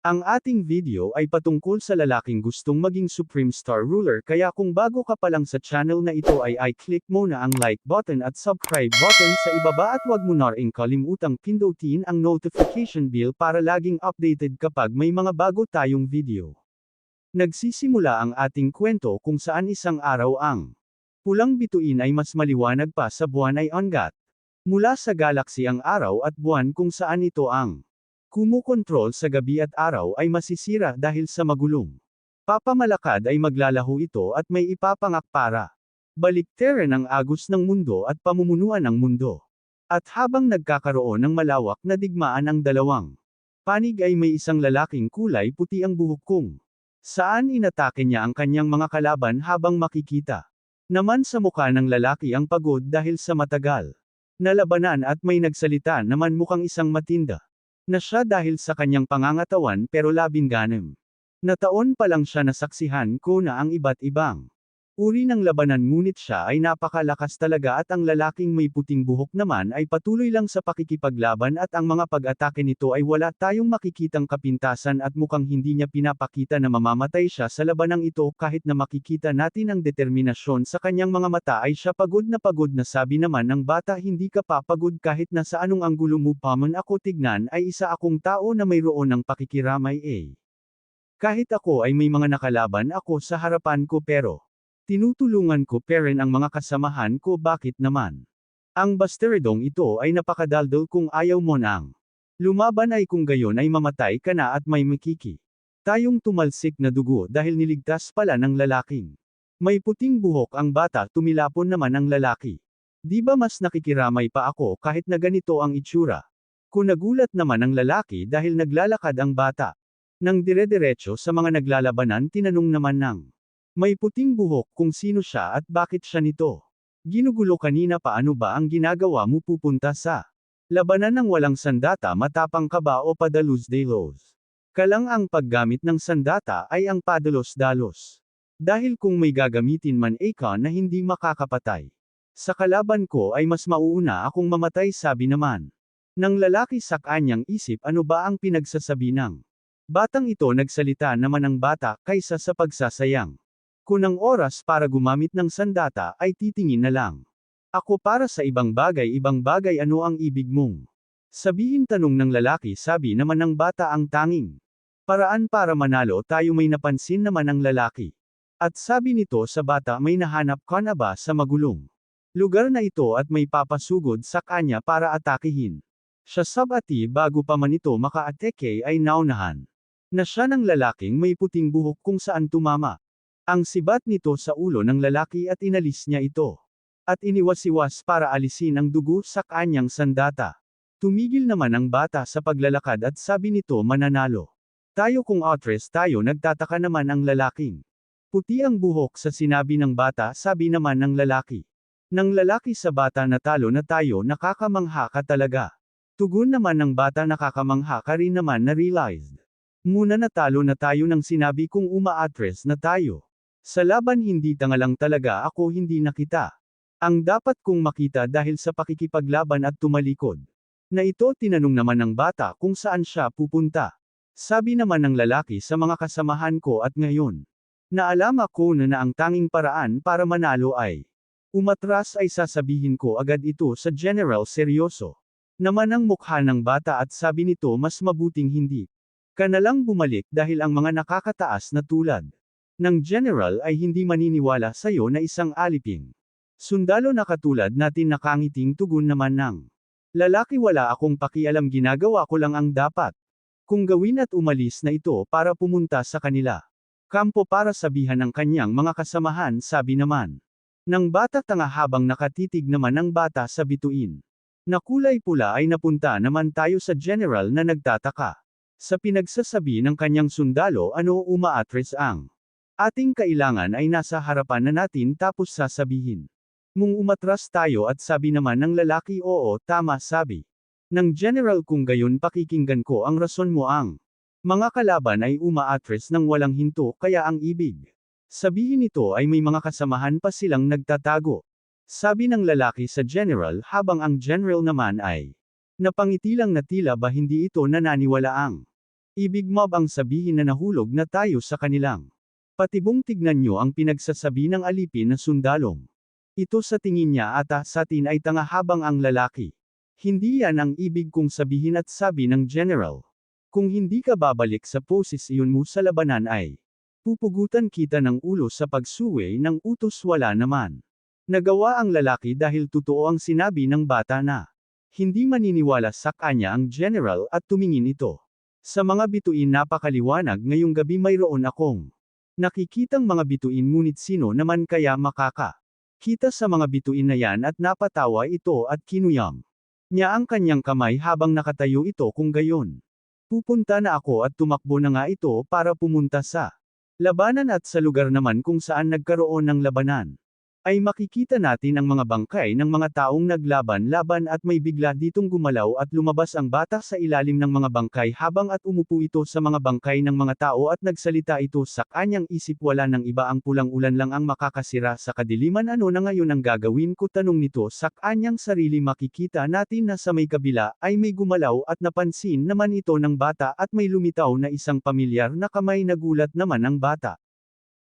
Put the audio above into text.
Ang ating video ay patungkol sa lalaking gustong maging Supreme Star Ruler, kaya kung bago ka pa lang sa channel na ito ay i-click mo na ang like button at subscribe button sa ibaba at wag mo na ring kalimutang pindutin ang notification bell para laging updated kapag may mga bago tayong video. Nagsisimula ang ating kwento kung saan isang araw ang pulang bituin ay mas maliwanag pa sa buwan ay ungat. Mula sa galaxy ang araw at buwan kung saan ito ang kumukontrol sa gabi at araw ay masisira dahil sa magulong papamalakad ay maglalaho ito at may ipapangak para baliktarin ang agos ng mundo at pamumunuan ng mundo. At habang nagkakaroon ng malawak na digmaan ang dalawang panig ay may isang lalaking kulay puti ang buhok kung saan inatake niya ang kanyang mga kalaban habang makikita naman sa mukha ng lalaki ang pagod dahil sa matagal na labanan at may nagsalita naman mukhang isang matinda na siya dahil sa kanyang pangangatawan pero labinganem. Na taon pa lang siya nasaksihan ko na ang iba't ibang uri ng labanan, ngunit siya ay napakalakas talaga at ang lalaking may puting buhok naman ay patuloy lang sa pakikipaglaban at ang mga pag-atake nito ay wala tayong makikitang kapintasan at mukhang hindi niya pinapakita na mamamatay siya sa labanang ito kahit na makikita natin ang determinasyon sa kanyang mga mata ay siya pagod na sabi naman ng bata, hindi ka papagod kahit na sa anong anggulo mo paman ako tignan ay isa akong tao na mayroon ng pakikiramay Kahit ako ay may mga nakalaban ako sa harapan ko pero tinutulungan ko pa rin ang mga kasamahan ko, bakit naman? Ang basteridong ito ay napakadaldal, kung ayaw mo nang lumaban ay kung gayon ay mamatay ka na at may makiki tayong tumalsik na dugo dahil niligtas pala ng lalaking may puting buhok ang bata. Tumilapon naman ang lalaki. Di ba mas nakikiramay pa ako kahit na ganito ang itsura? Kung nagulat naman ang lalaki dahil naglalakad ang bata nang dire-diretso sa mga naglalabanan, tinanong naman ng may puting buhok kung sino siya at bakit siya nito. Ginugulo kanina, paano ba ang ginagawa mo pupunta sa labanan ng walang sandata? Matapang ka ba o padalos-dalos? Kalang ang paggamit ng sandata ay ang padalos-dalos. Dahil kung may gagamitin man ka na hindi makakapatay sa kalaban ko ay mas mauuna akong mamatay, sabi naman ng lalaki sa kanyang isip. Ano ba ang pinagsasabi ng batang ito? Nagsalita naman ang bata, kaysa sa pagsasayang kunang oras para gumamit ng sandata ay titingin na lang ako para sa ibang bagay. Ano ang ibig mong sabihin? Tanong ng lalaki. Sabi naman ng bata, ang tanging paraan para manalo tayo. May napansin naman ang lalaki at sabi nito sa bata, may nahanap ka na ba sa magulong lugar na ito at may papasugod sa kanya para atakihin siya? Sabati bago pa man ito makaatake ay naunahan na siya ng lalaking may puting buhok kung saan tumama ang sibat nito sa ulo ng lalaki at inalis niya ito. At iniwas-iwas para alisin ang dugo sa kanyang sandata. Tumigil naman ang bata sa paglalakad at sabi nito, mananalo tayo kung otres tayo. Nagtataka naman ang lalaking puti ang buhok sa sinabi ng bata. Sabi naman ng lalaki sa bata, natalo na tayo. Nakakamangha ka talaga. Tugon naman ng bata, nakakamangha ka rin naman na realized muna natalo na tayo nang sinabi kong umaatres na tayo sa laban. Hindi tangalang talaga ako, hindi na kita ang dapat kong makita dahil sa pakikipaglaban at tumalikod na ito. Tinanong naman ng bata kung saan siya pupunta. Sabi naman ng lalaki, sa mga kasamahan ko, at ngayon naalam ako na ang tanging paraan para manalo ay umatras. Ay sasabihin ko agad ito sa general. Seryoso naman ang mukha ng bata at sabi nito, mas mabuting hindi ka na lang bumalik dahil ang mga nakakataas na tulad ng general ay hindi maniniwala sa'yo na isang aliping sundalo na katulad natin. Nakangiting tugon naman ng lalaki, wala akong pakialam, ginagawa ko lang ang dapat kung gawin at umalis na ito para pumunta sa kanila kampo para sabihan ng kanyang mga kasamahan. Sabi naman ng bata tanga habang nakatitig naman ang bata sa bituin na kulay pula ay napunta naman tayo sa general na nagtataka sa pinagsasabi ng kanyang sundalo. Ano, umaatres ang ating kailangan ay nasa harapan na natin tapos sasabihin mong umatras tayo? At sabi naman ng lalaki, oo, tama, sabi ng general, kung gayon pakikinggan ko ang rason mo. Ang mga kalaban ay umaatres ng walang hinto, kaya ang ibig sabihin nito ay may mga kasamahan pa silang nagtatago. Sabi ng lalaki sa general, habang ang general naman ay napangiti lang na tila ba hindi ito nananiwalaang Ibig mo bang sabihin na nahulog na tayo sa kanilang patibong? Tignan nyo ang pinagsasabi ng alipin na sundalong. Ito sa tingin niya ata sa atin ay tanga habang ang lalaki. Hindi yan ang ibig kong sabihin at sabi ng general. Kung hindi ka babalik sa posisyon mo sa labanan ay pupugutan kita ng ulo sa pagsuway ng utos. Wala naman nagawa ang lalaki dahil totoo ang sinabi ng bata na hindi maniniwala sa kanya ang general at tumingin ito sa mga bituin. Napakaliwanag ngayong gabi mayroon akong nakikitang mga bituin, ngunit sino naman kaya makakita sa mga bituin na yan? At napatawa ito at kinuyam niya ang kanyang kamay habang nakatayo ito. Kung gayon, pupunta na ako. At tumakbo na nga ito para pumunta sa labanan, at sa lugar naman kung saan nagkaroon ng labanan ay makikita natin ang mga bangkay ng mga taong naglaban-laban, at may bigla ditong gumalaw at lumabas ang bata sa ilalim ng mga bangkay habang at umupo ito sa mga bangkay ng mga tao at nagsalita ito sa kanyang isip. Wala nang iba, ang pulang ulan lang ang makakasira sa kadiliman. Ano na ngayon ang gagawin ko? Tanong nito sa kanyang sarili. Makikita natin na sa may kabila ay may gumalaw at napansin naman ito ng bata at may lumitaw na isang pamilyar na kamay. Nagulat naman ang bata